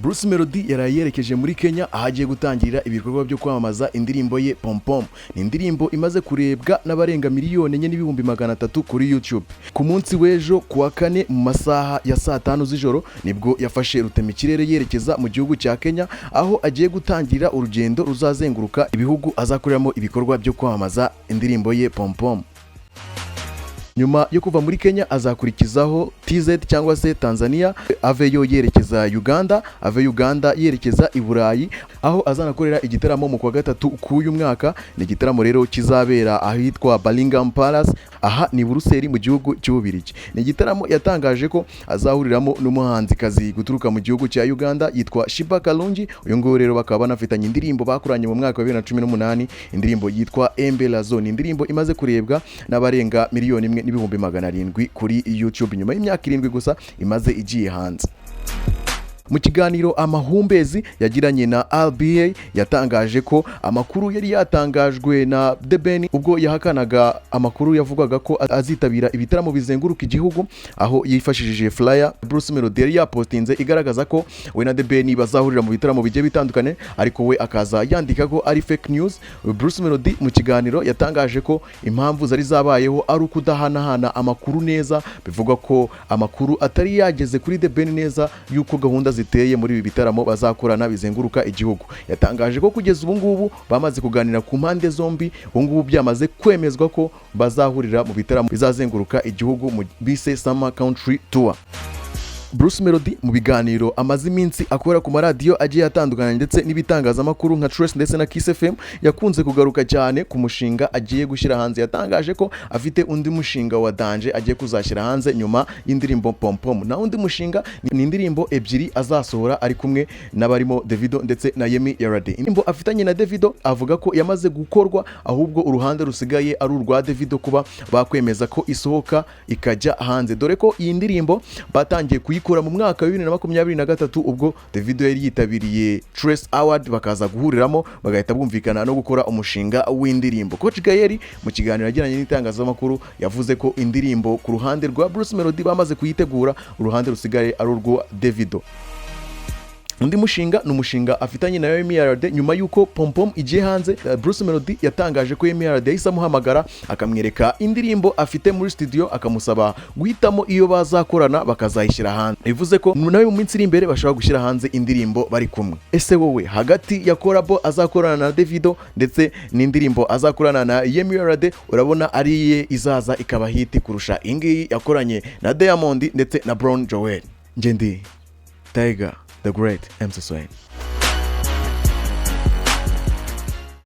Bruce Melody yaraye yerekeje muri Kenya ahagiye gutangirira ibikorwa byo kwamamaza indirimbo ye Pom Pom. Ni indirimbo imaze kurebwa n'abarenga miliyoni enye n'ibihumbi 300 kuri YouTube. Ku munsi w'ejo kuwa kane mu masaha ya saa 5 z'ijoro nibwo yafashe rutemikirere yerekeza mu gihugu cya Kenya aho agiye gutangirira urugendo ruzazenguruka ibihugu azakoreramo ibikorwa byo kwamamaza indirimbo ye Pom Pom. Nyuma yo kuva muri Kenya azakurikizaho TZ cyangwa se Tanzania, aveyo yerekeza Uganda, ave Uganda yerekeza i Burayi aho azanakorera igitaramo mu kwa gatatu k'uyu mwaka. Ni igitaramo rero kizabera ahitwa Birmingham Palace, aha ni Buruseli mu gihugu cy'Ububirigi. Ni igitaramo yatangaje ko azahuriramo n'umuhanzikazi guturuka mu gihugu cya Uganda yitwa Shiba Kalungi. Uyu nguyu rero bakaba banafitanye indirimbo bakoranye mu mwaka wa 2018, indirimbo yitwa Embela Zone, indirimbo imaze kurebwa n'abarenga miliyoni 1,700,000 kuri YouTube nyuma y'imyaka 7 gusa imaze igiye hanze. Mu kiganiro amahumbezi yagiranye na RBA yatangaje ko amakuru yari yatangajwe na The Ben ubwo yahakanaga amakuru yavugaga ko azitabira ibitaramo bizenguruka igihugu, aho yifashishije flyer Bruce Melody yari yapostinze igaragaza ko we na The Ben bazahurira mu bitaramo bigiye bitandukanye, ariko we akaza yandika ko ari fake news. Bruce Melody mu kiganiro yatangaje ko impamvu zari zabayeho ari ukudahanahana amakuru neza, bivuga ko amakuru atari yageze kuri The Ben neza yuko gahunda ziteye muri ibi bitaramo bazakorana bizenguruka igihugu. Yatangaje ko kugeza ubu ngubu bamaze kuganira ku mpande zombi, ubu ngubu byamaze kwemezwa ko bazahurira mu bitaramo bizazenguruka igihugu mu bise Summer Country Tour. Bruce Melody mu biganiro amaze iminsi akora ku maradiyo agiye atandukanye ndetse n'ibitangazamakuru nka Trace ndetse na Kiss FM yakunze kugaruka cyane ku mushinga agiye gushyira hanze. Yatangaje ko afite undi mushinga wa Danje agiye kuzashyira hanze nyuma y'indirimbo Pom Pom. Na undi mushinga ni indirimbo ebyiri azasohora ari kumwe n'abarimo Davido ndetse na Yemi Yarade. Indirimbo afitanye na Davido avuga ko yamaze gukorwa, ahubwo uruhande rusigaye ari urwa Davido kuba bakwemeza ko isohoka ikajya hanze, dore ko iyi ndirimbo batangiye kuyikora mu mwaka wa 2023 ubwo Davido yari yitabiriye Trace Award bakaza guhuriramo bagahita bumvikana no gukora umushinga w'indirimbo. Coach Gayeri mu kiganiro yagiranye n'itangazamakuru yavuze ko indirimbo ku ruhande rwa Bruce Melody bamaze kuyitegura, uruhande rusigaye ari urwa Davido. Undi mushinga ni umushinga afitanye na Yemi Yarade nyuma yuko Pom Pom igiye hanze. Bruce Melody yatangaje ko Yemi Yarade yahise amuhamagara akamwereka indirimbo afite muri studio akamusaba guhitamo iyo bazakorana bakazayishyira hanze. Bivuze ko nawe mu minsi iri imbere bashobora gushyira hanze indirimbo bari kumwe. Ese wowe hagati ya collabo azakorana na Davido ndetse n'indirimbo azakorana na Yemi Yarade urabona ari ye izaza ikaba hiti kurusha ingiyi yakoranye na Diamond ndetse na Brown Joel? Ngendi Tiger The Great MC Swain.